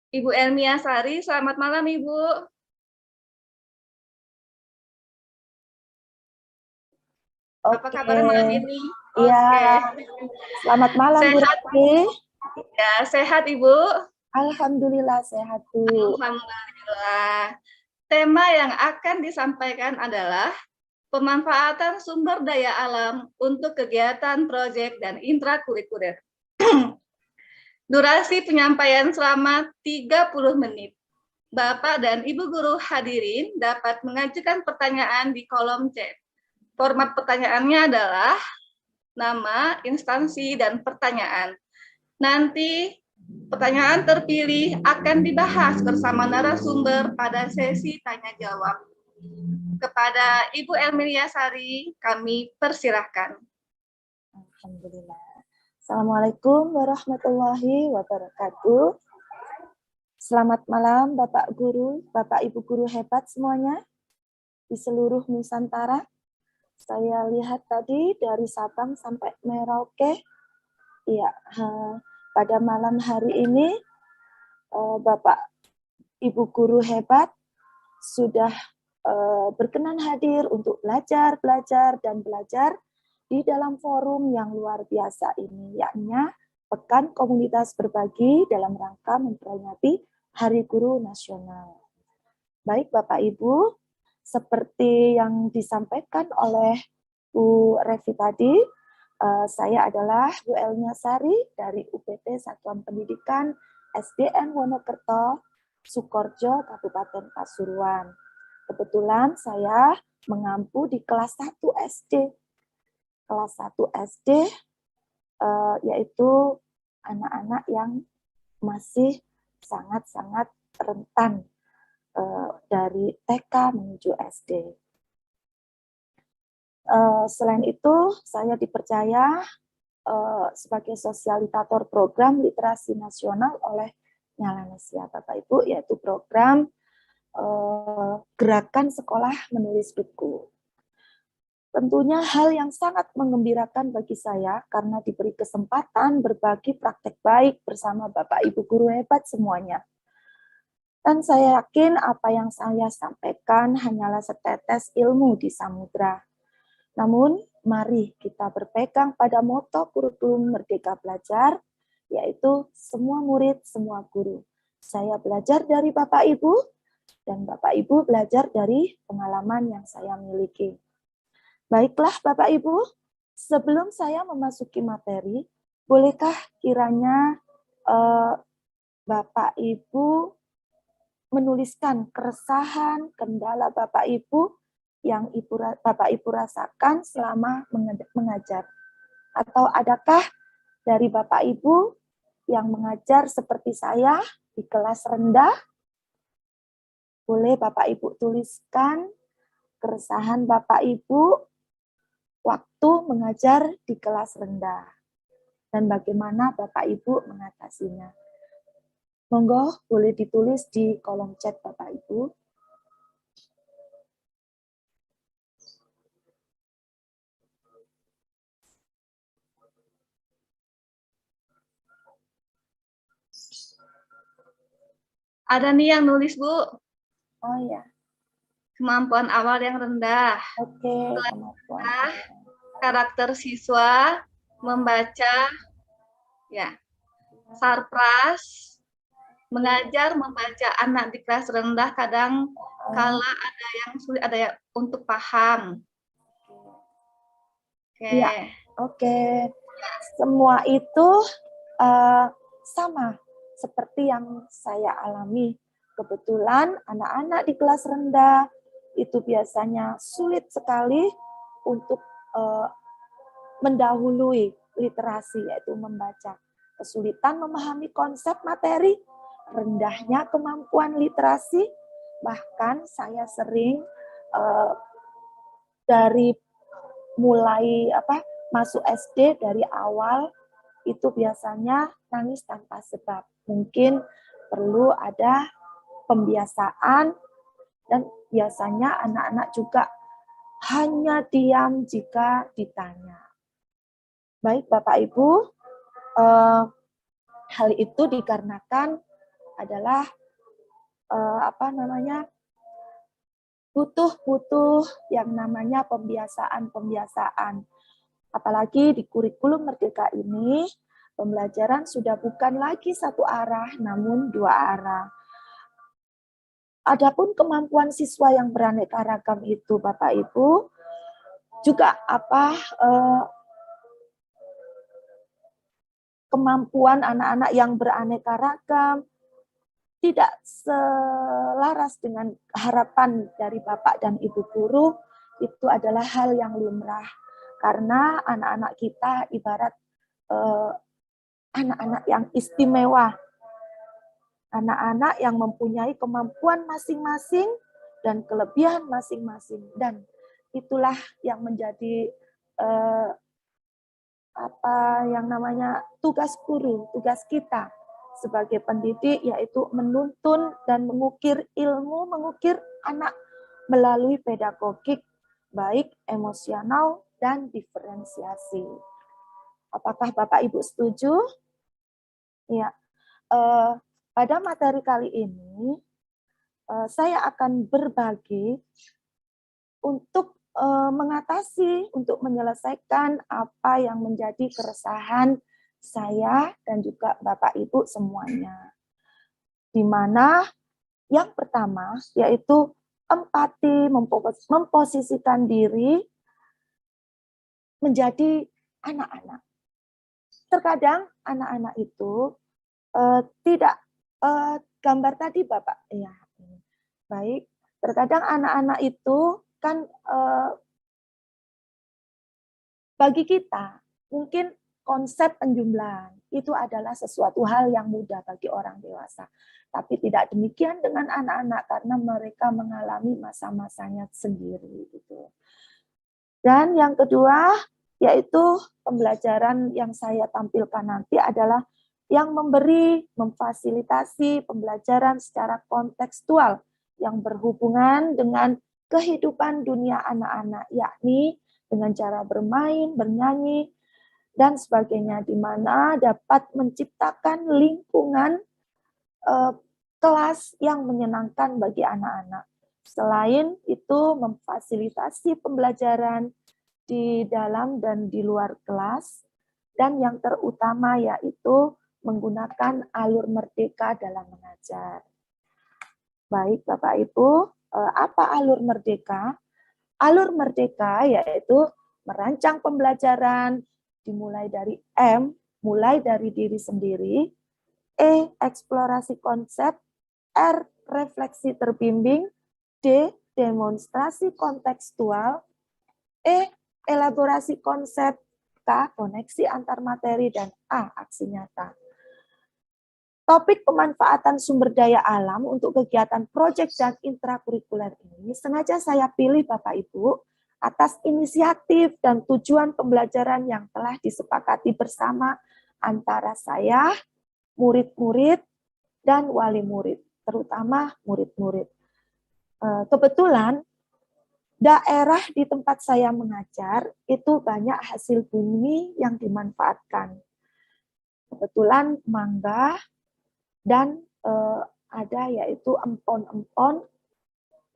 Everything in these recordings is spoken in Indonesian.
Ibu Elmia Sari, selamat malam Ibu. Apa Oke, kabar malam ini? iya. Oke. Selamat malam Bu Sehat Rati. ya, sehat Ibu. Alhamdulillah sehat Bu. Alhamdulillah. Tema yang akan disampaikan adalah pemanfaatan sumber daya alam untuk kegiatan, proyek, dan intrakurikuler. Durasi penyampaian selama 30 menit. Bapak dan Ibu guru hadirin dapat mengajukan pertanyaan di kolom chat. Format pertanyaannya adalah nama, instansi, dan pertanyaan. Nanti pertanyaan terpilih akan dibahas bersama narasumber pada sesi tanya jawab. Kepada Ibu Elmilia Sari, kami persilahkan. Alhamdulillah. Assalamualaikum warahmatullahi wabarakatuh. Selamat malam Bapak Guru, Bapak Ibu Guru hebat semuanya di seluruh Nusantara. Saya lihat tadi dari Sabang sampai Merauke. Iya, pada malam hari ini Bapak Ibu Guru hebat sudah berkenan hadir untuk belajar di dalam forum yang luar biasa ini, yakni Pekan Komunitas Berbagi dalam rangka memperingati Hari Guru Nasional. Baik Bapak Ibu, seperti yang disampaikan oleh Bu Revi tadi, saya adalah Bu Elmia Sari dari UPT Satuan Pendidikan SDN Wonokerto, Sukorejo, Kabupaten Pasuruan. Kebetulan saya mengampu di kelas 1 SD. Kelas 1 SD yaitu anak-anak yang masih sangat-sangat rentan dari TK menuju SD. Selain itu, saya dipercaya sebagai sosialitator program literasi nasional oleh Nyalanesia Bapak Ibu, yaitu program Gerakan Sekolah Menulis Buku. Tentunya hal yang sangat mengembirakan bagi saya karena diberi kesempatan berbagi praktek baik bersama Bapak Ibu guru hebat semuanya. Dan saya yakin apa yang saya sampaikan hanyalah setetes ilmu di samudra. Namun, mari kita berpegang pada moto kurikulum Merdeka Belajar, yaitu semua murid, semua guru. Saya belajar dari Bapak Ibu, dan Bapak Ibu belajar dari pengalaman yang saya miliki. Baiklah Bapak Ibu, sebelum saya memasuki materi, bolehkah kiranya Bapak Ibu menuliskan keresahan, kendala Bapak Ibu yang Bapak Ibu rasakan selama mengajar? Atau adakah dari Bapak Ibu yang mengajar seperti saya di kelas rendah? Boleh Bapak Ibu tuliskan keresahan Bapak Ibu waktu mengajar di kelas rendah dan bagaimana Bapak Ibu mengatasinya. Monggo boleh ditulis di kolom chat Bapak Ibu. Ada nih yang nulis, Bu. Oh ya. Kemampuan awal yang rendah. Oke, kemampuan. Karakter siswa membaca, ya, sarpras, mengajar membaca anak di kelas rendah kadang kala ada yang sulit, ada yang untuk paham. Oke. Ya, oke. Semua itu sama seperti yang saya alami. Kebetulan anak-anak di kelas rendah itu biasanya sulit sekali untuk mendahului literasi, yaitu membaca. Kesulitan memahami konsep materi, rendahnya kemampuan literasi, bahkan saya sering dari mulai masuk SD dari awal itu biasanya nangis tanpa sebab. Mungkin perlu ada pembiasaan dan biasanya anak-anak juga hanya diam jika ditanya. Baik Bapak Ibu, hal itu dikarenakan adalah butuh yang namanya pembiasaan. Apalagi di kurikulum Merdeka ini, pembelajaran sudah bukan lagi satu arah, namun dua arah. Adapun kemampuan siswa yang beraneka ragam itu, Bapak Ibu, juga kemampuan anak-anak yang beraneka ragam tidak selaras dengan harapan dari Bapak dan Ibu guru, itu adalah hal yang lumrah. Karena anak-anak kita ibarat anak-anak yang istimewa. Anak-anak yang mempunyai kemampuan masing-masing dan kelebihan masing-masing. Dan itulah yang menjadi tugas guru, tugas kita sebagai pendidik, yaitu menuntun dan mengukir ilmu, mengukir anak melalui pedagogik, baik emosional dan diferensiasi. Apakah Bapak Ibu setuju? Ya. Pada materi kali ini, saya akan berbagi untuk mengatasi, untuk menyelesaikan apa yang menjadi keresahan saya dan juga Bapak Ibu semuanya. Di mana yang pertama yaitu empati, memposisikan diri menjadi anak-anak. Terkadang anak-anak itu tidak gambar tadi Bapak, ya baik. Terkadang anak-anak itu kan bagi kita mungkin konsep penjumlahan itu adalah sesuatu hal yang mudah bagi orang dewasa. Tapi tidak demikian dengan anak-anak karena mereka mengalami masa-masanya sendiri gitu. Dan yang kedua yaitu pembelajaran yang saya tampilkan nanti adalah yang memfasilitasi pembelajaran secara kontekstual yang berhubungan dengan kehidupan dunia anak-anak, yakni dengan cara bermain, bernyanyi, dan sebagainya, di mana dapat menciptakan lingkungan kelas yang menyenangkan bagi anak-anak. Selain itu, memfasilitasi pembelajaran di dalam dan di luar kelas, dan yang terutama yaitu menggunakan alur merdeka dalam mengajar. Baik, Bapak Ibu, apa alur merdeka? Alur merdeka yaitu merancang pembelajaran dimulai dari M, mulai dari diri sendiri, E, eksplorasi konsep, R, refleksi terbimbing, D, demonstrasi kontekstual, E, elaborasi konsep, K, koneksi antar materi, dan A, aksi nyata. Topik pemanfaatan sumber daya alam untuk kegiatan proyek dan intrakurikuler ini sengaja saya pilih Bapak Ibu atas inisiatif dan tujuan pembelajaran yang telah disepakati bersama antara saya, murid-murid, dan wali murid, terutama murid-murid. Kebetulan daerah di tempat saya mengajar itu banyak hasil bumi yang dimanfaatkan. Kebetulan mangga, dan ada yaitu empon-empon,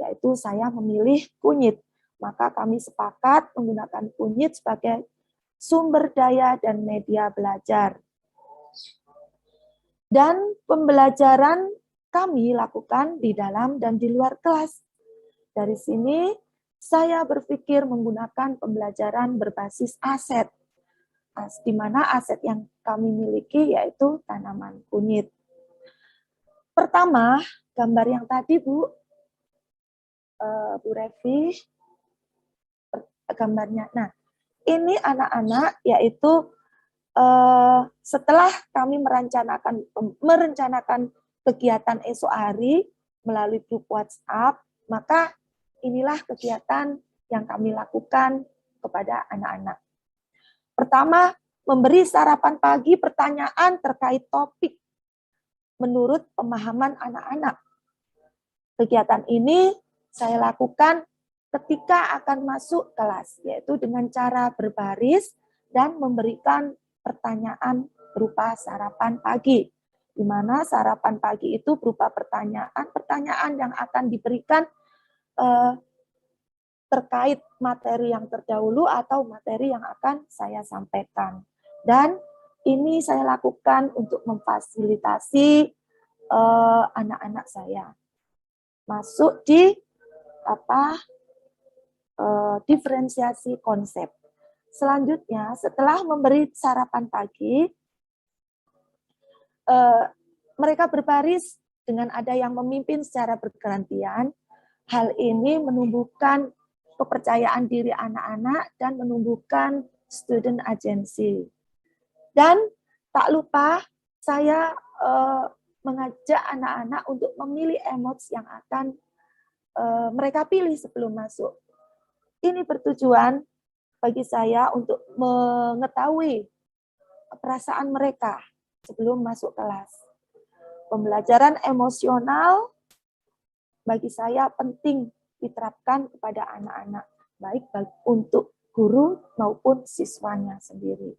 yaitu saya memilih kunyit. Maka kami sepakat menggunakan kunyit sebagai sumber daya dan media belajar. Dan pembelajaran kami lakukan di dalam dan di luar kelas. Dari sini saya berpikir menggunakan pembelajaran berbasis aset, di mana aset yang kami miliki yaitu tanaman kunyit. Pertama, gambar yang tadi Bu Revi, gambarnya. Nah, ini anak-anak yaitu setelah kami merencanakan kegiatan esok hari melalui grup WhatsApp, maka inilah kegiatan yang kami lakukan kepada anak-anak. Pertama, memberi sarapan pagi pertanyaan terkait topik menurut pemahaman anak-anak. Kegiatan ini saya lakukan ketika akan masuk kelas, yaitu dengan cara berbaris dan memberikan pertanyaan berupa sarapan pagi. di mana sarapan pagi itu berupa pertanyaan-pertanyaan yang akan diberikan terkait materi yang terdahulu atau materi yang akan saya sampaikan. Dan ini saya lakukan untuk memfasilitasi anak-anak saya masuk di diferensiasi konsep. Selanjutnya, setelah memberi sarapan pagi, mereka berbaris dengan ada yang memimpin secara bergantian. Hal ini menumbuhkan kepercayaan diri anak-anak dan menumbuhkan student agency. Dan tak lupa saya mengajak anak-anak untuk memilih emoji yang akan mereka pilih sebelum masuk. Ini bertujuan bagi saya untuk mengetahui perasaan mereka sebelum masuk kelas. Pembelajaran emosional bagi saya penting diterapkan kepada anak-anak, baik untuk guru maupun siswanya sendiri.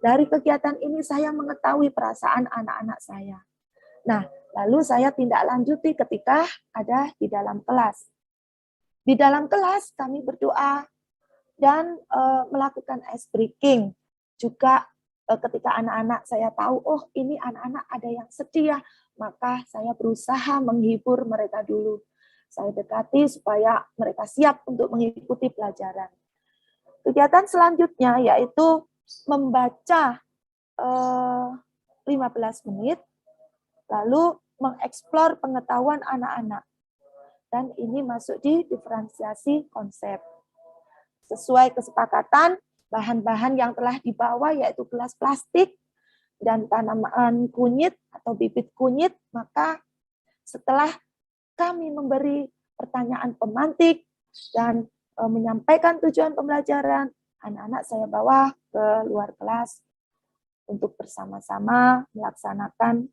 Dari kegiatan ini saya mengetahui perasaan anak-anak saya. Nah, lalu saya tindak lanjuti ketika ada di dalam kelas. Di dalam kelas kami berdoa dan melakukan ice breaking. Juga ketika anak-anak saya tahu, oh ini anak-anak ada yang sedih ya, maka saya berusaha menghibur mereka dulu. Saya dekati supaya mereka siap untuk mengikuti pelajaran. Kegiatan selanjutnya yaitu membaca 15 menit, lalu mengeksplor pengetahuan anak-anak. Dan ini masuk di diferensiasi konsep. Sesuai kesepakatan, bahan-bahan yang telah dibawa yaitu gelas plastik dan tanaman kunyit atau bibit kunyit, maka setelah kami memberi pertanyaan pemantik dan menyampaikan tujuan pembelajaran, anak-anak saya bawa ke luar kelas untuk bersama-sama melaksanakan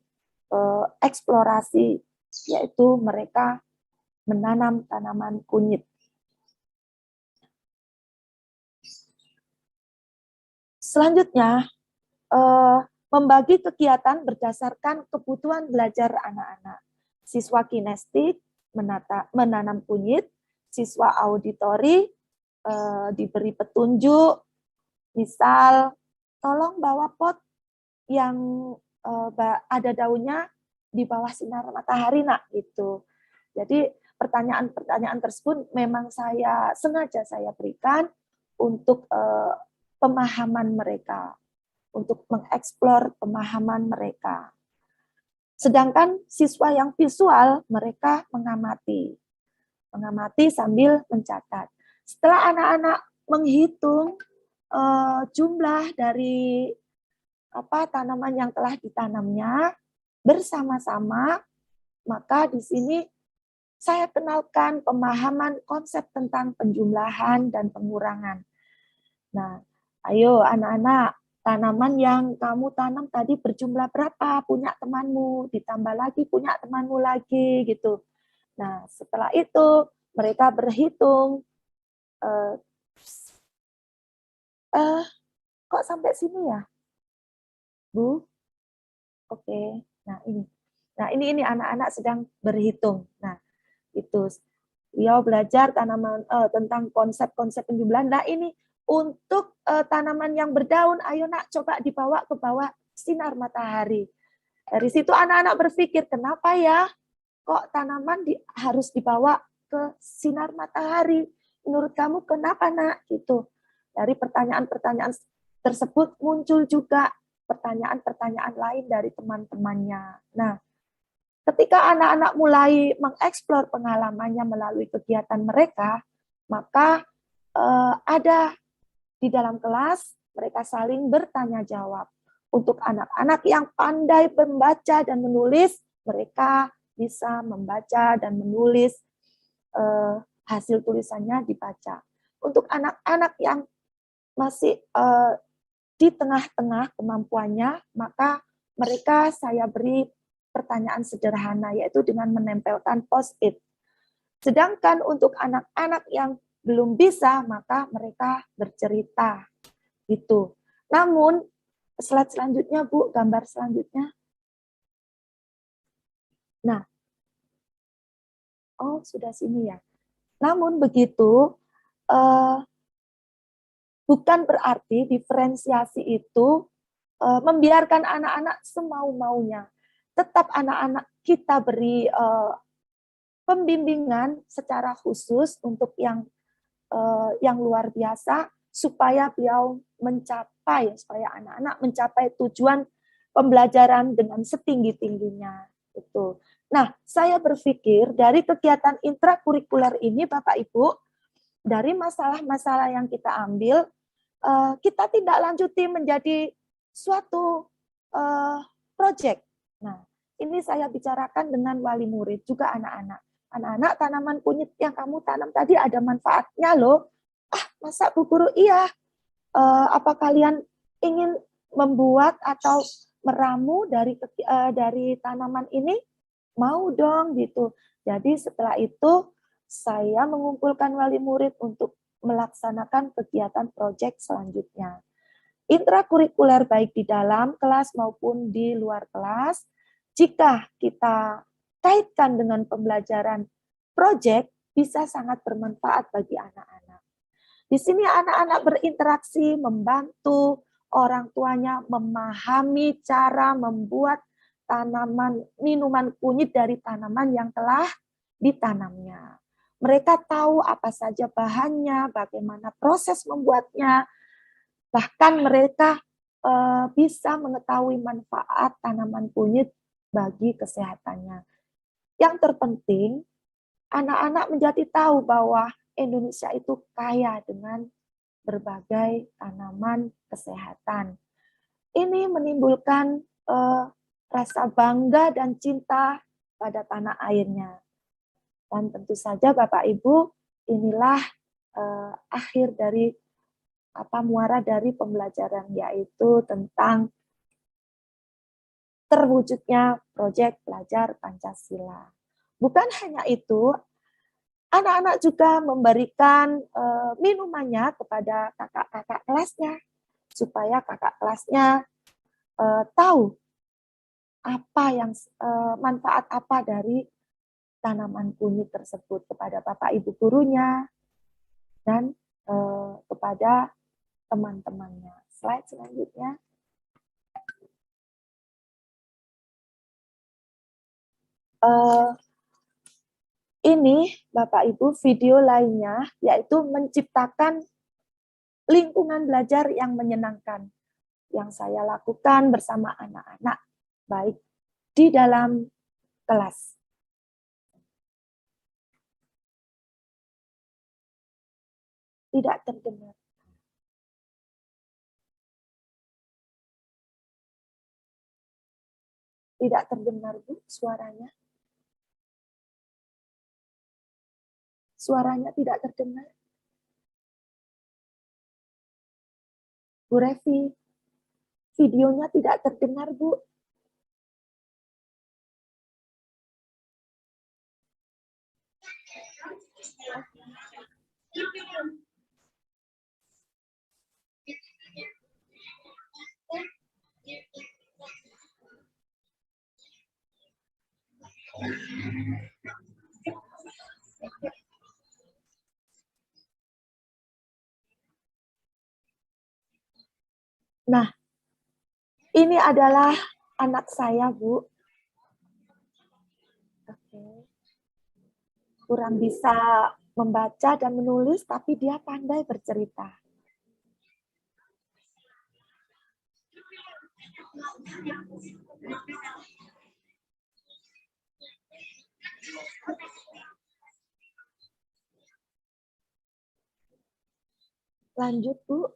eksplorasi, yaitu mereka menanam tanaman kunyit. Selanjutnya, membagi kegiatan berdasarkan kebutuhan belajar anak-anak. Siswa kinestik menanam kunyit, siswa auditori diberi petunjuk, misal tolong bawa pot yang ada daunnya di bawah sinar matahari, nak, gitu. Jadi pertanyaan-pertanyaan tersebut memang sengaja saya berikan untuk pemahaman mereka, untuk mengeksplor pemahaman mereka. Sedangkan siswa yang visual, mereka mengamati sambil mencatat. Setelah anak-anak menghitung jumlah dari tanaman yang telah ditanamnya bersama-sama, maka di sini saya kenalkan pemahaman konsep tentang penjumlahan dan pengurangan. Nah, ayo anak-anak, tanaman yang kamu tanam tadi berjumlah berapa? Punya temanmu, ditambah lagi punya temanmu lagi, gitu. Nah, setelah itu mereka berhitung. Kok sampai sini ya, Bu? Oke. Nah, ini anak-anak sedang berhitung. Nah, itu beliau belajar tentang konsep-konsep penjumlahan. Nah, ini untuk tanaman yang berdaun, ayo nak coba dibawa ke bawah sinar matahari. Dari situ anak-anak berpikir, kenapa ya kok tanaman harus dibawa ke sinar matahari? Menurut kamu kenapa, nak? Gitu. Dari pertanyaan-pertanyaan tersebut muncul juga pertanyaan-pertanyaan lain dari teman-temannya. Nah, ketika anak-anak mulai mengeksplor pengalamannya melalui kegiatan mereka, maka ada di dalam kelas mereka saling bertanya jawab. Untuk anak-anak yang pandai membaca dan menulis, mereka bisa membaca dan menulis hasil tulisannya dibaca. Untuk anak-anak yang masih di tengah-tengah kemampuannya, maka mereka saya beri pertanyaan sederhana, yaitu dengan menempelkan post-it. Sedangkan untuk anak-anak yang belum bisa, maka mereka bercerita. Gitu. Namun, slide selanjutnya, Bu, gambar selanjutnya. Nah, oh sudah sini ya. Namun begitu, bukan berarti diferensiasi itu membiarkan anak-anak semau-maunya. Tetap anak-anak kita beri pembimbingan secara khusus untuk yang luar biasa supaya supaya anak-anak mencapai tujuan pembelajaran dengan setinggi-tingginya. Itu. Nah, saya berpikir dari kegiatan intrakurikuler ini, Bapak Ibu, dari masalah-masalah yang kita ambil, kita tidak lanjuti menjadi suatu proyek. Nah, ini saya bicarakan dengan wali murid, juga anak-anak. Anak-anak, tanaman kunyit yang kamu tanam tadi ada manfaatnya loh. Ah, masa Bu Guru? Iya. Apa kalian ingin membuat atau meramu dari tanaman ini? Mau dong gitu. Jadi setelah itu saya mengumpulkan wali murid untuk melaksanakan kegiatan proyek selanjutnya. Intrakurikuler baik di dalam kelas maupun di luar kelas, jika kita kaitkan dengan pembelajaran proyek, bisa sangat bermanfaat bagi anak-anak. Di sini anak-anak berinteraksi, membantu orang tuanya memahami cara membuat minuman kunyit dari tanaman yang telah ditanamnya. Mereka tahu apa saja bahannya, bagaimana proses membuatnya, bahkan mereka bisa mengetahui manfaat tanaman kunyit bagi kesehatannya. Yang terpenting, anak-anak menjadi tahu bahwa Indonesia itu kaya dengan berbagai tanaman kesehatan. Ini menimbulkan rasa bangga dan cinta pada tanah airnya. Dan tentu saja Bapak Ibu, inilah akhir dari muara dari pembelajaran, yaitu tentang terwujudnya proyek belajar Pancasila. Bukan hanya itu, anak-anak juga memberikan minumannya kepada kakak-kakak kelasnya, supaya kakak kelasnya tahu apa yang manfaat apa dari tanaman kunyit tersebut kepada Bapak Ibu gurunya dan kepada teman-temannya. Slide selanjutnya. Ini Bapak Ibu video lainnya, yaitu menciptakan lingkungan belajar yang menyenangkan yang saya lakukan bersama anak-anak baik di dalam kelas. Tidak terdengar. Tidak terdengar, Bu, suaranya. Suaranya tidak terdengar. Bu Revi, videonya tidak terdengar, Bu. Nah, ini adalah anak saya, Bu. Oke. Kurang bisa membaca dan menulis, tapi dia pandai bercerita. Lanjut, Bu.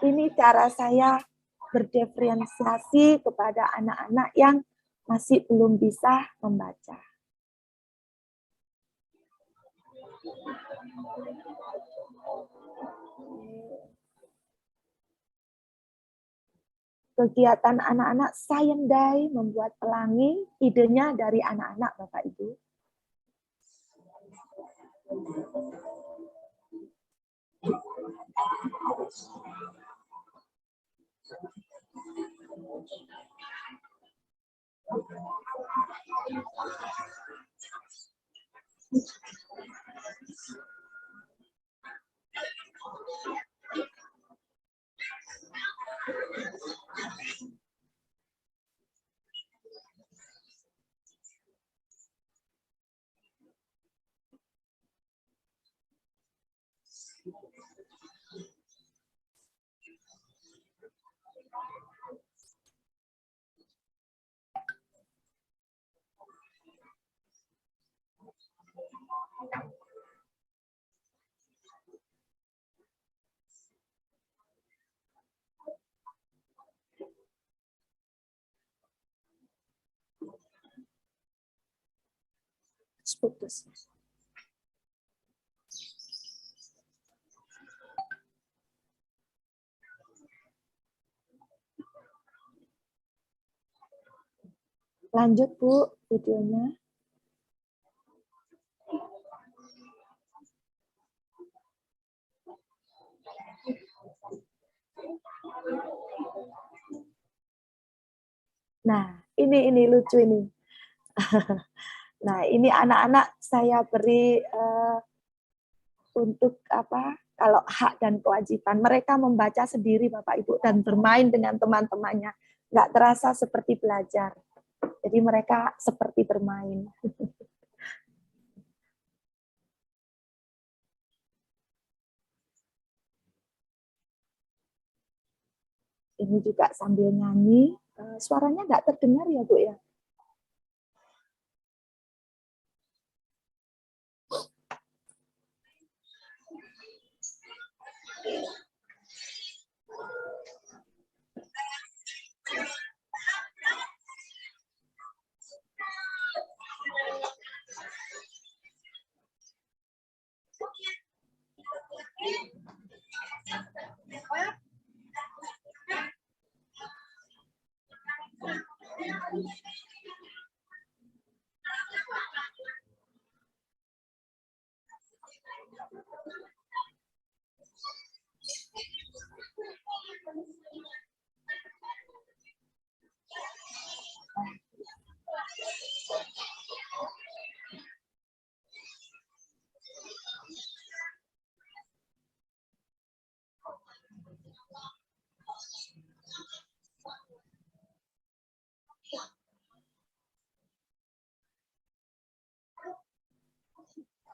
Ini cara saya berdiferensiasi kepada anak-anak yang masih belum bisa membaca. Kegiatan anak-anak Science Day membuat pelangi, idenya dari anak-anak, Bapak Ibu. Putus. Lanjut Bu videonya. Nah, ini lucu ini. Nah, ini anak-anak saya beri untuk apa? Kalau hak dan kewajiban, mereka membaca sendiri Bapak Ibu dan bermain dengan teman-temannya. Nggak terasa seperti belajar. Jadi mereka seperti bermain. Ini juga sambil nyanyi. Suaranya nggak terdengar ya Bu ya?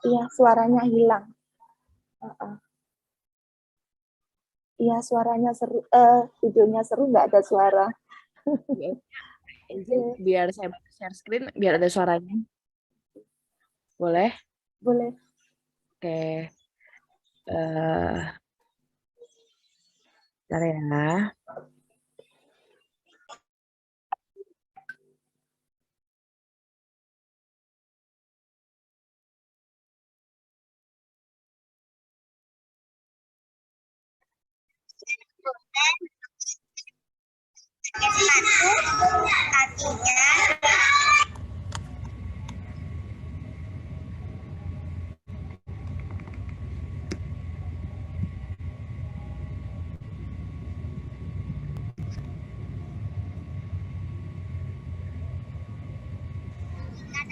Iya, suaranya hilang. Iya, suaranya seru. Videonya seru, nggak ada suara. Biar saya share screen, biar ada suaranya. Boleh? Boleh. Oke. Bentar ya.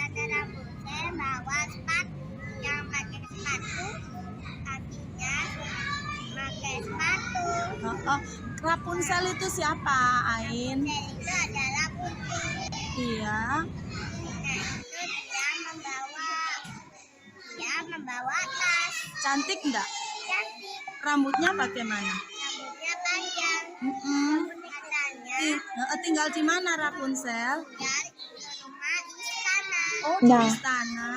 Ada rambutnya bawa sepatu, yang pakai sepatu kakinya pakai sepatu. Rapunzel itu siapa, Ain? Rapunzel itu adalah putri. Iya. Nah, itu dia membawa tas. Cantik enggak? Cantik. Rambutnya bagaimana? Rambutnya panjang. Katanya Tinggal di mana Rapunzel? dari rumah istana. Oh, di istana.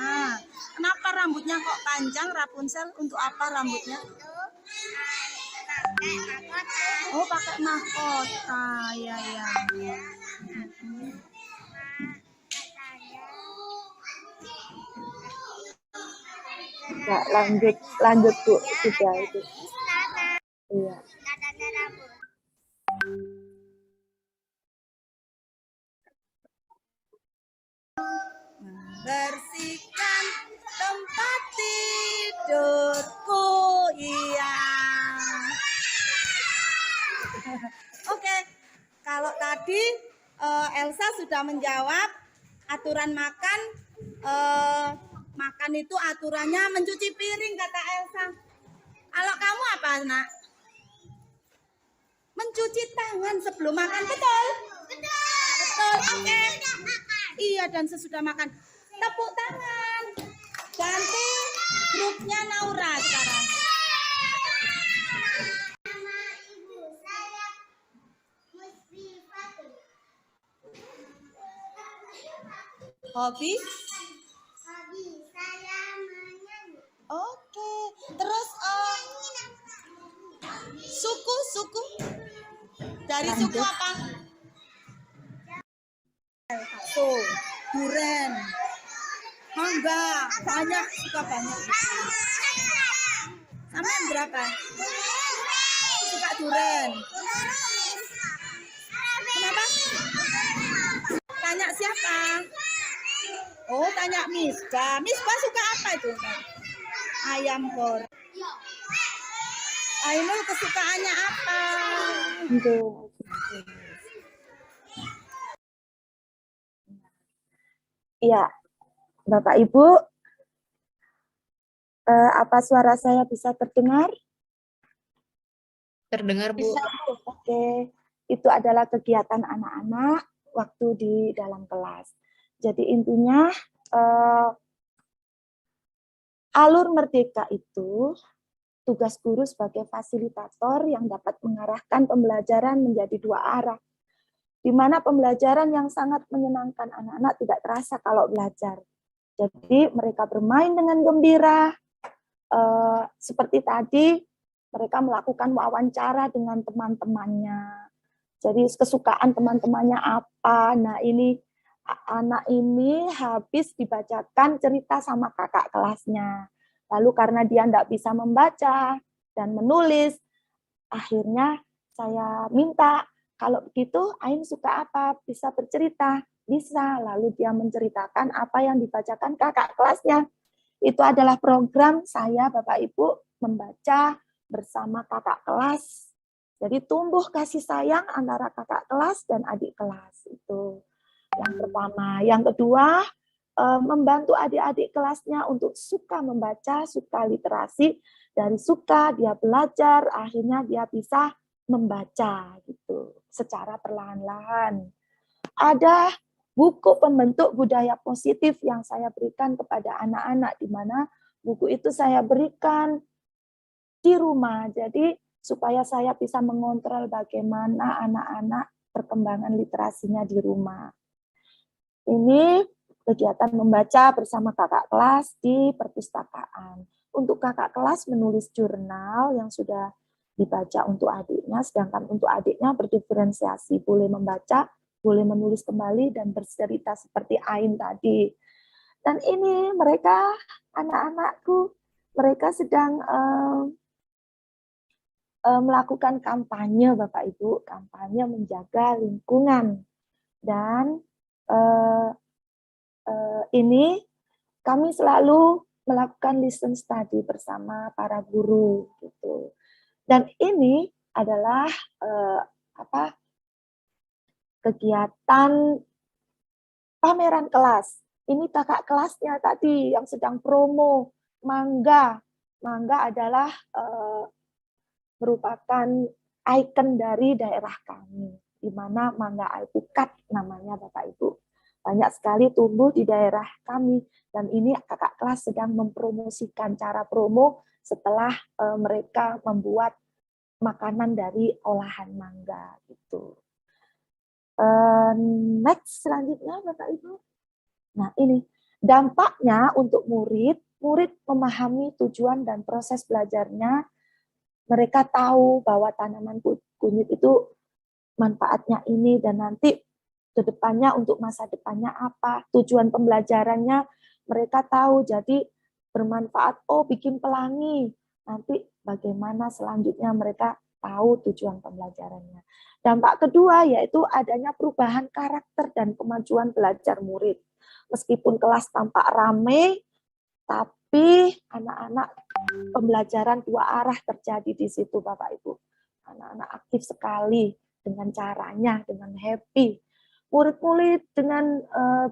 Kenapa rambutnya kok panjang Rapunzel? Untuk apa rambutnya? Itu pakai mahkota. Oh, pakai mahkota. Ya, ya. Nggak, lanjut Bu, sudah itu. Iya. Bersihkan tempat tidurku, iya. Oke, kalau tadi Tadi Elsa sudah menjawab aturan makan. Makan itu aturannya mencuci piring, kata Elsa. Kalau kamu apa, Nak? Mencuci tangan sebelum makan, betul? Betul, oke. Iya, dan sesudah makan. Tepuk tangan. Ganti grupnya Naura sekarang. Nama ibu saya Musfifatul. Hobi? Hobi saya menyanyi. Oke. Terus suku? Dari suku apa? Bakso, duren, mangga, banyak, suka banyak. Sama berapa? Suka duren. Kenapa? Tanya siapa? Oh, tanya Misbah. Misbah suka apa itu? Ayam kor. Ainul kesukaannya apa? Iya, Bapak Ibu, apa suara saya bisa terdengar? Terdengar, Bu. Oke, itu adalah kegiatan anak-anak waktu di dalam kelas. Jadi intinya alur merdeka itu tugas guru sebagai fasilitator yang dapat mengarahkan pembelajaran menjadi dua arah, di mana pembelajaran yang sangat menyenangkan anak-anak tidak terasa kalau belajar. Jadi mereka bermain dengan gembira, seperti tadi mereka melakukan wawancara dengan teman-temannya. Jadi kesukaan teman-temannya apa? Nah ini anak ini habis dibacakan cerita sama kakak kelasnya. Lalu karena dia tidak bisa membaca dan menulis, akhirnya saya minta, kalau begitu Ain suka apa? Bisa bercerita? Bisa. Lalu dia menceritakan apa yang dibacakan kakak kelasnya. Itu adalah program saya, Bapak Ibu, membaca bersama kakak kelas. Jadi tumbuh kasih sayang antara kakak kelas dan adik kelas. Itu yang pertama. Yang kedua, membantu adik-adik kelasnya untuk suka membaca, suka literasi. Dari suka dia belajar, akhirnya dia bisa membaca gitu secara perlahan-lahan. Ada buku pembentuk budaya positif yang saya berikan kepada anak-anak, di mana buku itu saya berikan di rumah. Jadi supaya saya bisa mengontrol bagaimana anak-anak perkembangan literasinya di rumah. Ini kegiatan membaca bersama kakak kelas di perpustakaan. Untuk kakak kelas menulis jurnal yang sudah dibaca untuk adiknya, sedangkan untuk adiknya berdiferensiasi, boleh membaca, boleh menulis kembali, dan bercerita seperti Ain tadi. Dan ini mereka, anak-anakku, mereka sedang melakukan kampanye, Bapak Ibu, kampanye menjaga lingkungan. Dan ini kami selalu melakukan listen study bersama para guru gitu. Dan ini adalah kegiatan pameran kelas. Ini kakak kelasnya tadi yang sedang promo mangga. Mangga adalah merupakan ikon dari daerah kami, di mana mangga alpukat namanya, Bapak Ibu. Banyak sekali tumbuh di daerah kami, dan ini kakak kelas sedang mempromosikan cara promo setelah mereka membuat makanan dari olahan mangga gitu. Next selanjutnya, Bapak Ibu. Nah ini dampaknya untuk murid memahami tujuan dan proses belajarnya. Mereka tahu bahwa tanaman kunyit itu manfaatnya ini, dan nanti ke depannya untuk masa depannya apa, tujuan pembelajarannya mereka tahu, jadi bermanfaat, oh bikin pelangi, nanti bagaimana selanjutnya mereka tahu tujuan pembelajarannya. Dampak kedua yaitu adanya perubahan karakter dan kemajuan belajar murid. Meskipun kelas tampak ramai, tapi anak-anak pembelajaran dua arah terjadi di situ, Bapak Ibu. Anak-anak aktif sekali dengan caranya, dengan happy. Murid-murid dengan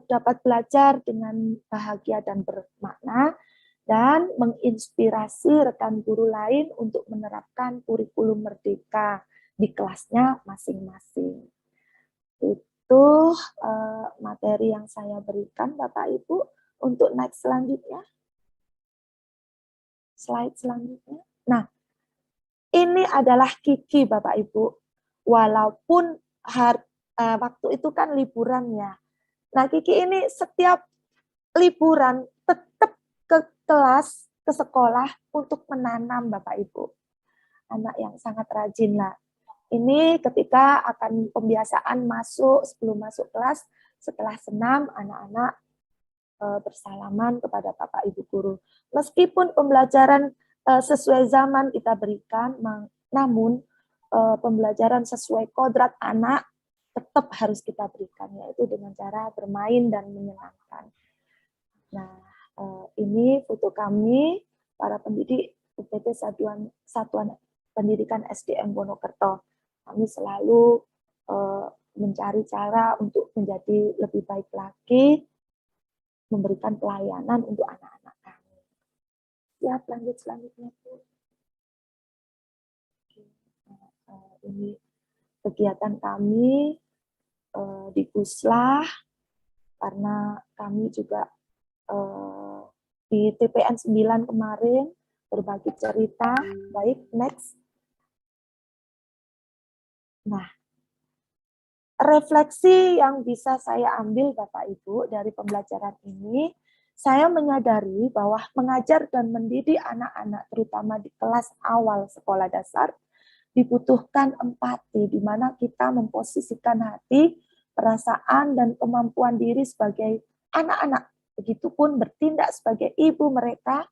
dapat belajar dengan bahagia dan bermakna, dan menginspirasi rekan guru lain untuk menerapkan kurikulum merdeka di kelasnya masing-masing. Itu materi yang saya berikan, Bapak Ibu. Untuk next selanjutnya. Slide selanjutnya. Nah, ini adalah Kiki, Bapak Ibu. Walaupun waktu itu kan liburan ya. Nah, Kiki ini setiap liburan tetap ke kelas, ke sekolah untuk menanam, Bapak Ibu. Anak yang sangat rajin lah. Ini ketika akan pembiasaan sebelum masuk kelas, setelah senam, anak-anak bersalaman kepada Bapak Ibu guru. Meskipun pembelajaran sesuai zaman kita berikan, namun pembelajaran sesuai kodrat anak tetap harus kita berikan, yaitu dengan cara bermain dan menyenangkan. Nah, ini foto kami, para pendidik UPT Satuan Pendidikan SDN Wonokerto. Kami selalu mencari cara untuk menjadi lebih baik lagi, memberikan pelayanan untuk anak-anak kami. Siap, lanjut selanjutnya, Bu. Ini kegiatan kami di Puslah, karena kami juga di TPN 9 kemarin berbagi cerita. Baik, next. Nah, refleksi yang bisa saya ambil Bapak Ibu dari pembelajaran ini, saya menyadari bahwa mengajar dan mendidik anak-anak terutama di kelas awal sekolah dasar dibutuhkan empati, di mana kita memposisikan hati, perasaan, dan kemampuan diri sebagai anak-anak, begitupun bertindak sebagai ibu mereka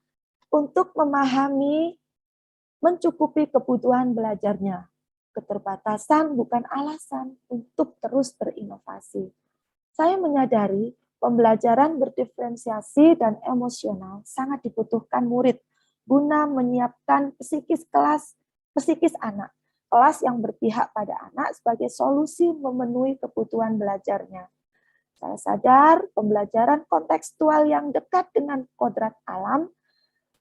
untuk memahami, mencukupi kebutuhan belajarnya. Keterbatasan bukan alasan untuk terus berinovasi. Saya menyadari pembelajaran berdiferensiasi dan emosional sangat dibutuhkan murid guna menyiapkan psikis anak, kelas yang berpihak pada anak sebagai solusi memenuhi kebutuhan belajarnya. Saya sadar pembelajaran kontekstual yang dekat dengan kodrat alam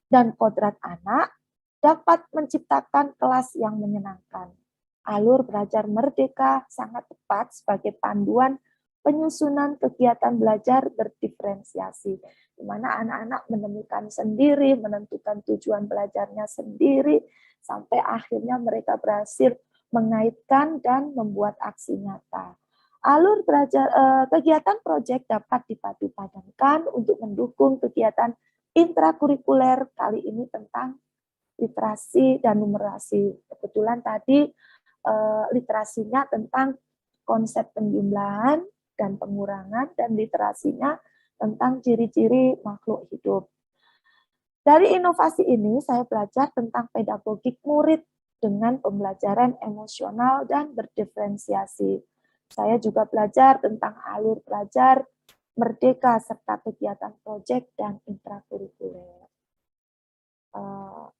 dan kodrat anak dapat menciptakan kelas yang menyenangkan. Alur belajar merdeka sangat tepat sebagai panduan penyusunan kegiatan belajar berdiferensiasi, di mana anak-anak menemukan sendiri, menentukan tujuan belajarnya sendiri, sampai akhirnya mereka berhasil mengaitkan dan membuat aksi nyata. Alur belajar kegiatan proyek dapat dipadu-padankan untuk mendukung kegiatan intrakurikuler, kali ini tentang literasi dan numerasi. Kebetulan tadi literasinya tentang konsep penjumlahan dan pengurangan, dan literasinya tentang ciri-ciri makhluk hidup. Dari inovasi ini, saya belajar tentang pedagogik murid dengan pembelajaran emosional dan berdiferensiasi. Saya juga belajar tentang alur belajar merdeka serta kegiatan proyek dan intrakurikuler.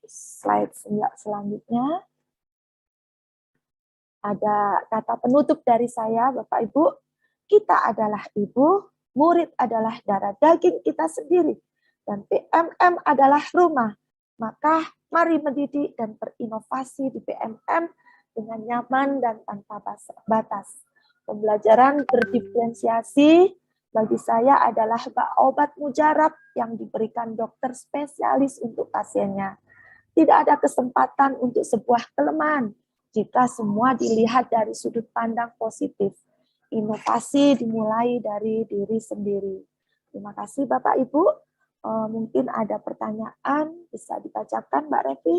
Slide selanjutnya. Ada kata penutup dari saya, Bapak Ibu. Kita adalah ibu, murid adalah darah daging kita sendiri, dan PMM adalah rumah. Maka mari mendidik dan berinovasi di PMM dengan nyaman dan tanpa batas. Pembelajaran berdiferensiasi bagi saya adalah obat mujarab yang diberikan dokter spesialis untuk pasiennya. Tidak ada kesempatan untuk sebuah kelemahan jika semua dilihat dari sudut pandang positif. Inovasi dimulai dari diri sendiri. Terima kasih Bapak Ibu. Mungkin ada pertanyaan, bisa dibacakan Mbak Revi.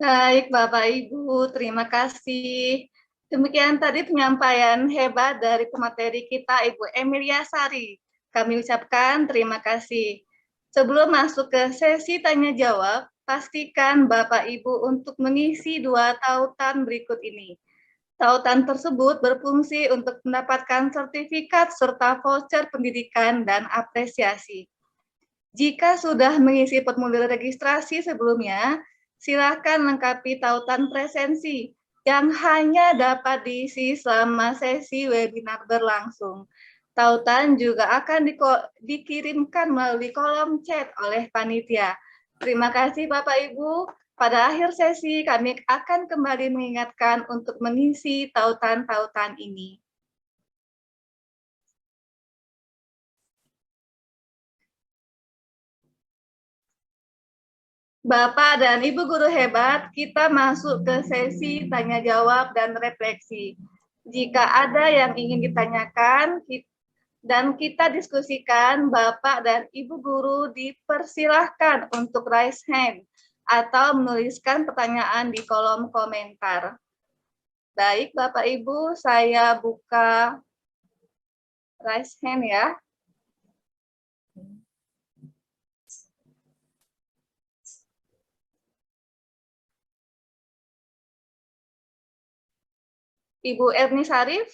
Baik, Bapak Ibu, terima kasih. Demikian tadi penyampaian hebat dari pemateri kita, Ibu Emilia Sari. Kami ucapkan terima kasih. Sebelum masuk ke sesi tanya-jawab, pastikan Bapak Ibu untuk mengisi 2 tautan berikut ini. Tautan tersebut berfungsi untuk mendapatkan sertifikat serta voucher pendidikan dan apresiasi. Jika sudah mengisi formulir registrasi sebelumnya, silakan lengkapi tautan presensi yang hanya dapat diisi selama sesi webinar berlangsung. Tautan juga akan dikirimkan melalui kolom chat oleh panitia. Terima kasih Bapak Ibu. Pada akhir sesi kami akan kembali mengingatkan untuk mengisi tautan-tautan ini. Bapak dan Ibu guru hebat, kita masuk ke sesi tanya jawab dan refleksi. Jika ada yang ingin ditanyakan dan kita diskusikan, Bapak dan Ibu guru dipersilahkan untuk raise hand atau menuliskan pertanyaan di kolom komentar. Baik, Bapak Ibu, saya buka raise hand ya. Ibu Erni Sarif?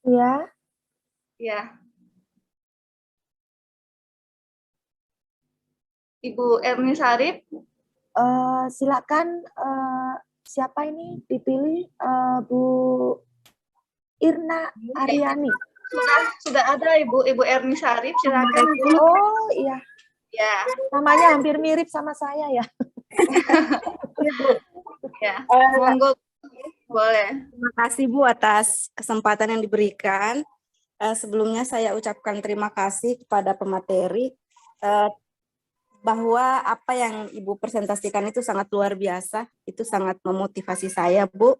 Ya, Ya. Ibu Erni Sarif? silakan siapa ini dipilih Bu Irna Aryani. Sudah ada Ibu Erni Sarif, silakan Ibu. Oh iya, Ya, namanya hampir mirip sama saya ya. ya. Monggo, boleh. Terima kasih Bu atas kesempatan yang diberikan. Sebelumnya saya ucapkan terima kasih kepada pemateri bahwa apa yang Ibu presentasikan itu sangat luar biasa. Itu sangat memotivasi saya Bu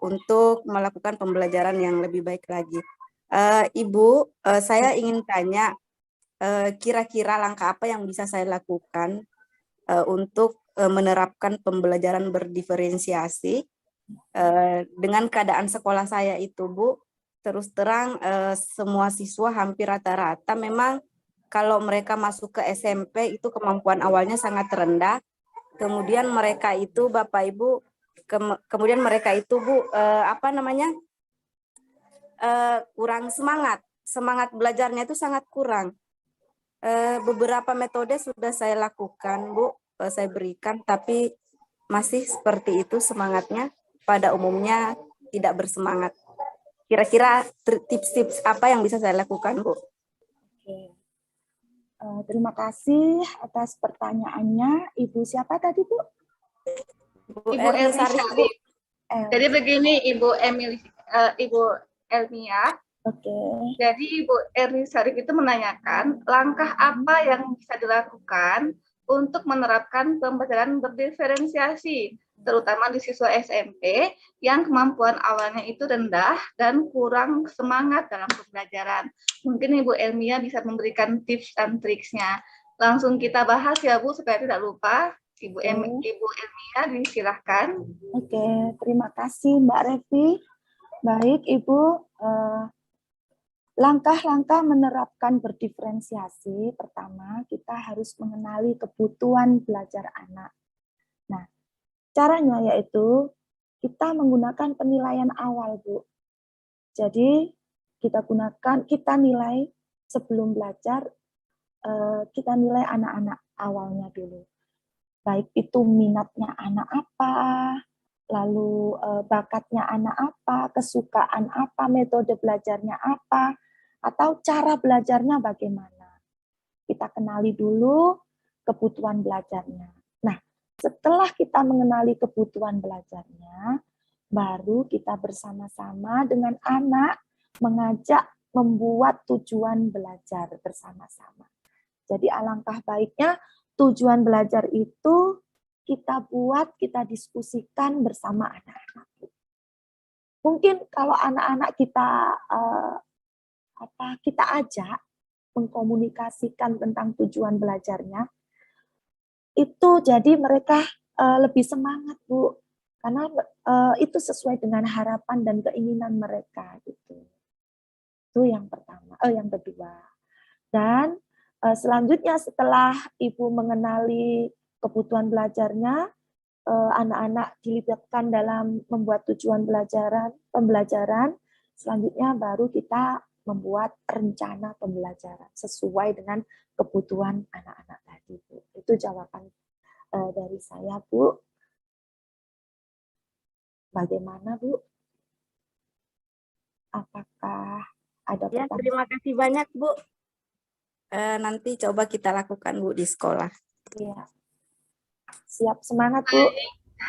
untuk melakukan pembelajaran yang lebih baik lagi. Ibu, saya ingin tanya kira-kira langkah apa yang bisa saya lakukan untuk menerapkan pembelajaran berdiferensiasi dengan keadaan sekolah saya itu Bu. Terus terang semua siswa hampir rata-rata memang kalau mereka masuk ke SMP itu kemampuan awalnya sangat rendah. Kemudian mereka itu Bapak Ibu kemudian mereka itu Bu kurang semangat belajarnya itu sangat kurang. Beberapa metode sudah saya lakukan Bu, saya berikan, tapi masih seperti itu semangatnya, pada umumnya tidak bersemangat. Kira-kira tips-tips apa yang bisa saya lakukan Bu? Oke. Terima kasih atas pertanyaannya. Ibu siapa tadi Bu? Ibu Erni Sarif. Jadi begini Ibu Elmia. Oke. Jadi Ibu Erni Sarif itu menanyakan langkah apa yang bisa dilakukan untuk menerapkan pembelajaran berdiferensiasi, terutama di siswa SMP yang kemampuan awalnya itu rendah dan kurang semangat dalam pembelajaran. Mungkin Ibu Elmia bisa memberikan tips dan triksnya. Langsung kita bahas ya Bu, supaya tidak lupa. Ibu Elmia, disilahkan. Oke, terima kasih Mbak Revi. Baik Ibu, langkah-langkah menerapkan berdiferensiasi, pertama kita harus mengenali kebutuhan belajar anak. Nah, caranya yaitu kita menggunakan penilaian awal, Bu. Jadi kita nilai sebelum belajar, kita nilai anak-anak awalnya dulu. Baik itu minatnya anak apa, lalu bakatnya anak apa, kesukaan apa, metode belajarnya apa, atau cara belajarnya bagaimana. Kita kenali dulu kebutuhan belajarnya. Nah, setelah kita mengenali kebutuhan belajarnya, baru kita bersama-sama dengan anak mengajak membuat tujuan belajar bersama-sama. Jadi alangkah baiknya tujuan belajar itu kita buat, kita diskusikan bersama anak-anak. Mungkin kalau anak-anak kita ajak mengkomunikasikan tentang tujuan belajarnya, itu jadi mereka lebih semangat Bu, karena itu sesuai dengan harapan dan keinginan mereka gitu. Itu yang pertama, yang kedua. Dan selanjutnya setelah Ibu mengenali kebutuhan belajarnya, anak-anak dilibatkan dalam membuat tujuan pembelajaran, selanjutnya baru kita membuat rencana pembelajaran sesuai dengan kebutuhan anak-anak tadi, Bu. Itu jawaban dari saya, Bu. Bagaimana, Bu? Apakah ada Ya, pertanyaan? terima kasih banyak, Bu. Nanti coba kita lakukan, Bu, di sekolah. Iya. Siap, semangat, Bu.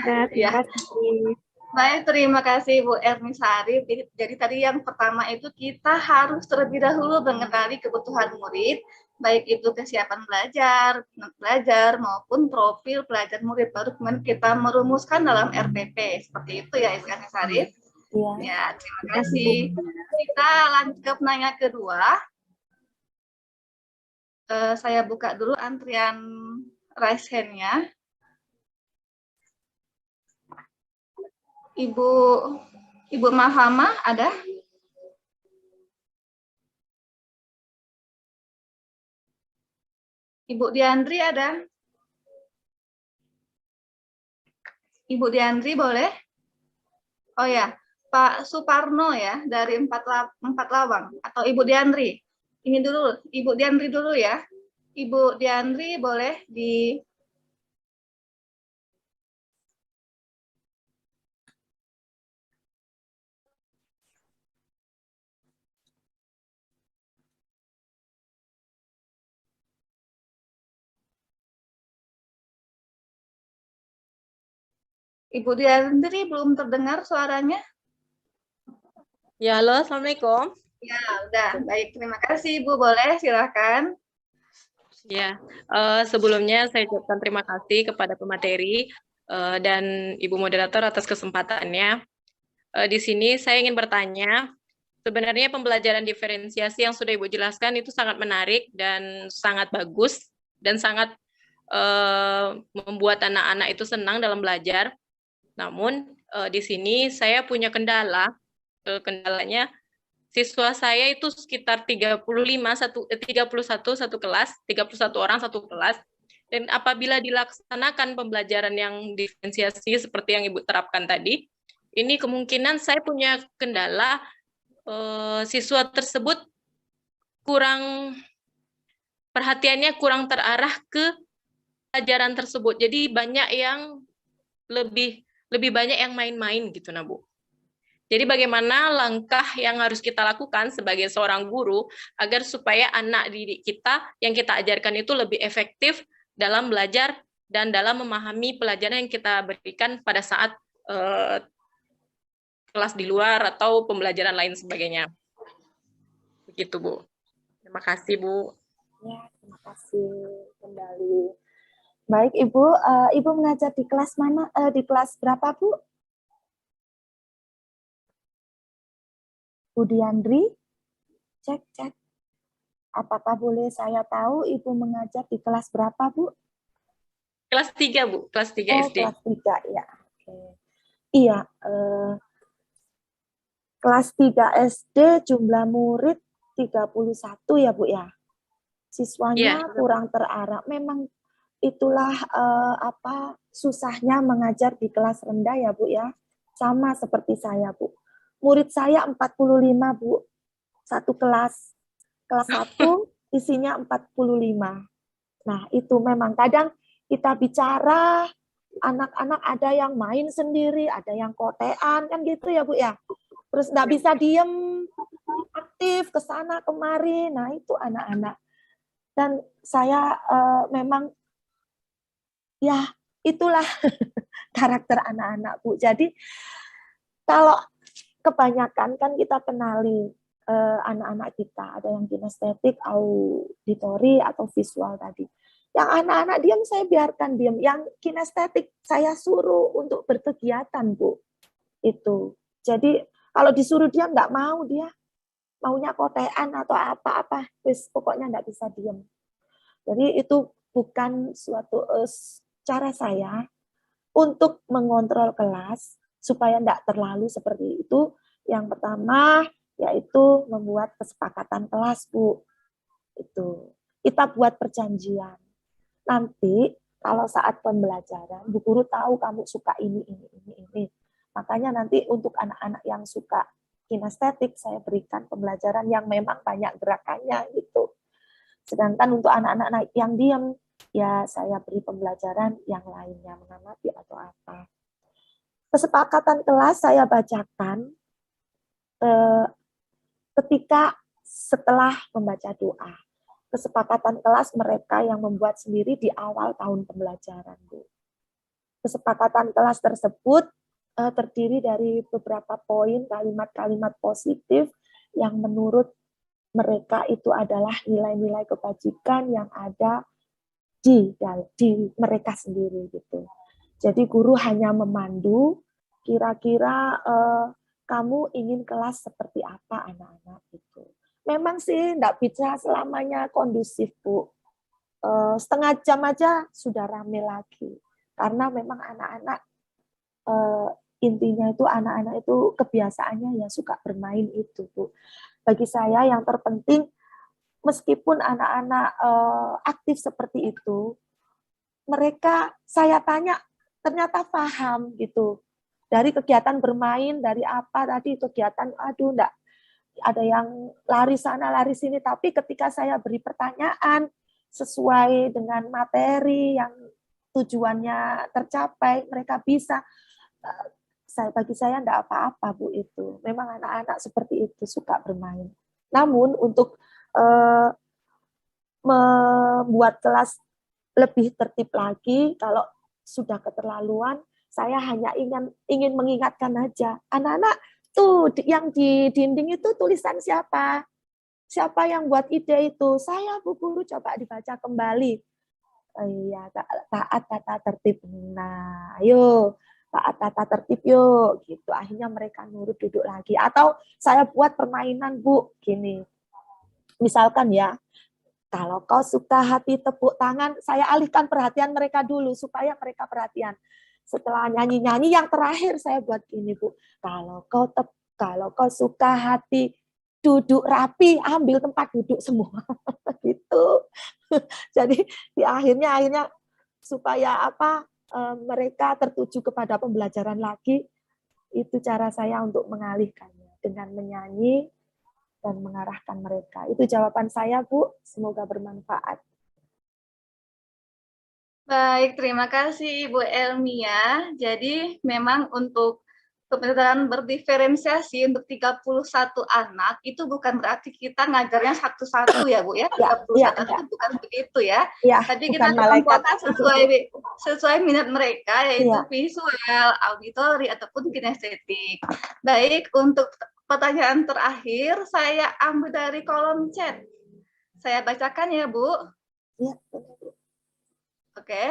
Ya, terima Ya. kasih. Baik, terima kasih Bu Erni Sari. Jadi tadi yang pertama itu kita harus terlebih dahulu mengenali kebutuhan murid, baik itu kesiapan belajar maupun profil pelajar murid. Baru kemudian kita merumuskan dalam RPP. Seperti itu ya Ibu Erni Sari. Iya. Ya, terima kasih. Kita lanjut ke penanya kedua. Saya buka dulu antrian raise hand-nya. Ibu Mahama ada? Ibu Diandri ada? Ibu Diandri boleh? Oh ya, Pak Suparno ya dari Empat Lawang atau Ibu Diandri. Ini dulu, Ibu Diandri dulu ya. Ibu Diandri boleh di Ibu Diandri belum terdengar suaranya? Ya, halo, Assalamualaikum. Ya, udah. Baik, terima kasih Ibu. Boleh, silakan. Ya, sebelumnya saya ucapkan terima kasih kepada pemateri dan Ibu Moderator atas kesempatannya. Di sini saya ingin bertanya, sebenarnya pembelajaran diferensiasi yang sudah Ibu jelaskan itu sangat menarik dan sangat bagus dan sangat membuat anak-anak itu senang dalam belajar. Namun di sini saya punya kendala. Kendalanya siswa saya itu sekitar 31 satu kelas, 31 orang satu kelas. Dan apabila dilaksanakan pembelajaran yang diferensiasi seperti yang Ibu terapkan tadi, ini kemungkinan saya punya kendala siswa tersebut kurang perhatiannya kurang terarah ke pelajaran tersebut. Jadi banyak yang lebih banyak yang main-main gitu, nah Bu. Jadi bagaimana langkah yang harus kita lakukan sebagai seorang guru agar supaya anak didik kita yang kita ajarkan itu lebih efektif dalam belajar dan dalam memahami pelajaran yang kita berikan pada saat kelas di luar atau pembelajaran lain sebagainya. Begitu, Bu. Terima kasih, Bu. Ya, terima kasih kembali. Baik, Ibu. Ibu mengajar di kelas mana? Di kelas berapa, Bu? Bu Diandri? Cek. Apakah boleh saya tahu Ibu mengajar di kelas berapa, Bu? Kelas 3, Bu. Kelas 3 SD. Kelas 3, ya. Oke. Iya, kelas 3 SD jumlah murid 31 ya, Bu ya. Siswanya kurang terarah. Memang itulah susahnya mengajar di kelas rendah ya, Bu ya. Sama seperti saya, Bu. Murid saya 45, Bu. Satu kelas. Kelas 1 isinya 45. Nah, itu memang kadang kita bicara, anak-anak ada yang main sendiri, ada yang kotean, kan gitu ya, Bu ya. Terus nggak bisa diem, aktif ke sana kemari. Nah, itu anak-anak. Dan saya memang, ya itulah karakter anak-anak, Bu. Jadi, kalau kebanyakan kan kita kenali anak-anak kita, ada yang kinestetik, auditori, atau visual tadi. Yang anak-anak diam, saya biarkan diam. Yang kinestetik, saya suruh untuk berkegiatan, Bu. Itu. Jadi, kalau disuruh diam, nggak mau dia. Maunya kotean atau apa-apa. Pokoknya nggak bisa diam. Jadi, itu bukan suatu cara saya untuk mengontrol kelas, supaya nggak terlalu seperti itu. Yang pertama, yaitu membuat kesepakatan kelas, Bu. Itu. Kita buat perjanjian. Nanti kalau saat pembelajaran, Bu Guru tahu kamu suka ini. Makanya nanti untuk anak-anak yang suka kinestetik, saya berikan pembelajaran yang memang banyak gerakannya gitu. Sedangkan untuk anak-anak yang diam, ya saya beri pembelajaran yang lainnya, mengamati atau apa. Kesepakatan kelas saya bacakan ketika setelah membaca doa. Kesepakatan kelas mereka yang membuat sendiri di awal tahun pembelajaran, Bu. Kesepakatan kelas tersebut terdiri dari beberapa poin kalimat-kalimat positif yang menurut mereka itu adalah nilai-nilai kebajikan yang ada di mereka sendiri gitu. Jadi guru hanya memandu kira-kira kamu ingin kelas seperti apa anak-anak itu. Memang sih enggak bisa selamanya kondusif, Bu. Setengah jam aja sudah rame lagi. Karena memang anak-anak intinya itu anak-anak itu kebiasaannya ya suka bermain itu, Bu. Bagi saya yang terpenting meskipun anak-anak aktif seperti itu, mereka saya tanya ternyata paham gitu. Dari kegiatan bermain, dari apa tadi kegiatan, aduh enggak ada yang lari sana lari sini, tapi ketika saya beri pertanyaan sesuai dengan materi yang tujuannya tercapai, mereka bisa. Bagi saya enggak apa-apa, Bu, itu. Memang anak-anak seperti itu suka bermain. Namun untuk membuat kelas lebih tertib lagi, kalau sudah keterlaluan, saya hanya ingin mengingatkan aja, anak-anak tuh yang di dinding itu tulisan siapa? Siapa yang buat ide itu? Saya, Bu Guru, coba dibaca kembali. Iya, taat tata tertib. Nah, ayo taat tata tertib yuk, gitu. Akhirnya mereka nurut duduk lagi. Atau saya buat permainan, Bu, gini. Misalkan ya, kalau kau suka hati tepuk tangan, saya alihkan perhatian mereka dulu supaya mereka perhatian. Setelah nyanyi-nyanyi yang terakhir saya buat gini, Bu. Kalau kau suka hati duduk rapi, ambil tempat duduk semua. Gitu. Jadi di akhirnya supaya mereka tertuju kepada pembelajaran lagi, itu cara saya untuk mengalihkannya dengan menyanyi dan mengarahkan mereka. Itu jawaban saya, Bu. Semoga bermanfaat. Baik, terima kasih Ibu Elmia. Jadi memang untuk pembelajaran berdiferensiasi untuk 31 anak itu bukan berarti kita ngajarnya satu-satu ya Bu ya. 31 itu bukan begitu ya. Tapi kita kelompokkan sesuai minat mereka yaitu visual, auditori ataupun kinestetik. Baik, untuk pertanyaan terakhir saya ambil dari kolom chat. Saya bacakan ya Bu. Iya. Oke,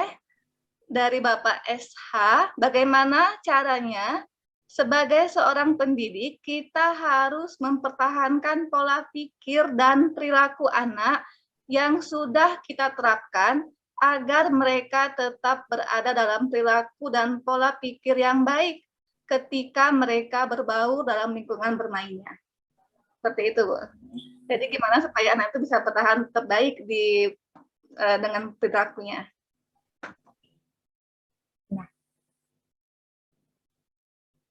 dari Bapak SH, bagaimana caranya sebagai seorang pendidik kita harus mempertahankan pola pikir dan perilaku anak yang sudah kita terapkan agar mereka tetap berada dalam perilaku dan pola pikir yang baik ketika mereka berbaur dalam lingkungan bermainnya. Seperti itu, Bu. Jadi gimana supaya anak itu bisa bertahan terbaik dengan perilakunya?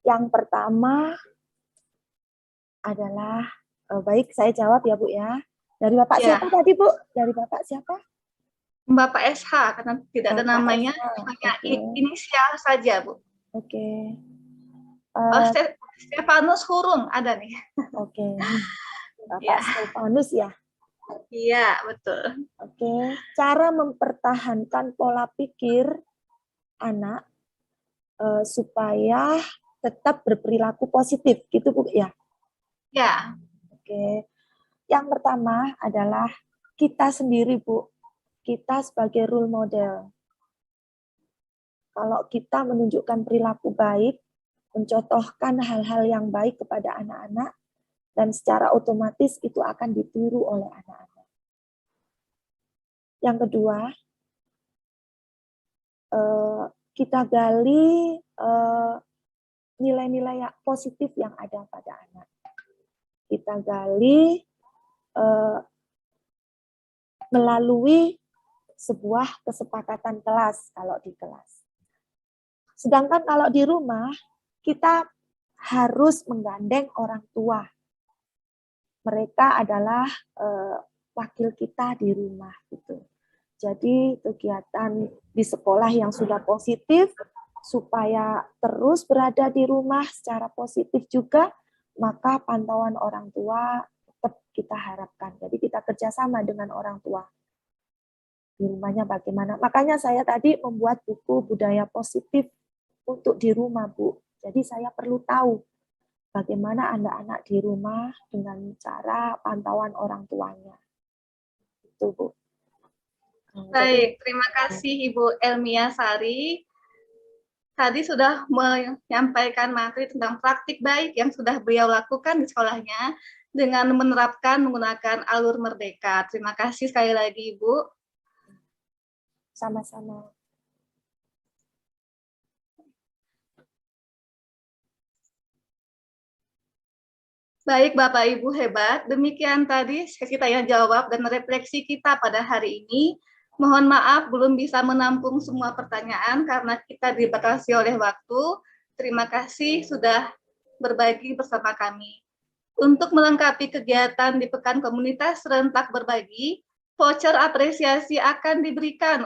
Yang pertama adalah, baik saya jawab ya Bu ya. Dari Bapak siapa tadi Bu? Dari Bapak siapa? Bapak SH, karena tidak ada namanya, hanya inisial saja Bu. Oke. Stefanus Hurung ada nih. Oke. Bapak Stefanus ya? Iya, betul. Oke. Cara mempertahankan pola pikir anak supaya tetap berperilaku positif, gitu Bu ya? Ya. Oke. Yang pertama adalah kita sendiri Bu, kita sebagai role model. Kalau kita menunjukkan perilaku baik, mencontohkan hal-hal yang baik kepada anak-anak, dan secara otomatis itu akan ditiru oleh anak-anak. Yang kedua, kita gali nilai-nilai positif yang ada pada anak. kita gali melalui sebuah kesepakatan kelas kalau di kelas. Sedangkan kalau di rumah, kita harus menggandeng orang tua. Mereka adalah wakil kita di rumah gitu. Jadi kegiatan di sekolah yang sudah positif, supaya terus berada di rumah secara positif juga, maka pantauan orang tua tetap kita harapkan. Jadi kita kerjasama dengan orang tua. Di rumahnya bagaimana. Makanya saya tadi membuat buku budaya positif untuk di rumah, Bu. Jadi saya perlu tahu bagaimana anak-anak di rumah dengan cara pantauan orang tuanya. Itu, Bu. Baik, terima kasih Ibu Elmia Sari. Tadi sudah menyampaikan materi tentang praktik baik yang sudah beliau lakukan di sekolahnya dengan menerapkan menggunakan alur merdeka. Terima kasih sekali lagi, Ibu. Sama-sama. Baik, Bapak Ibu hebat. Demikian tadi sesi tanya jawab dan refleksi kita pada hari ini. Mohon maaf belum bisa menampung semua pertanyaan karena kita dibatasi oleh waktu. Terima kasih sudah berbagi bersama kami. Untuk melengkapi kegiatan di Pekan Komunitas Serentak Berbagi, voucher apresiasi akan diberikan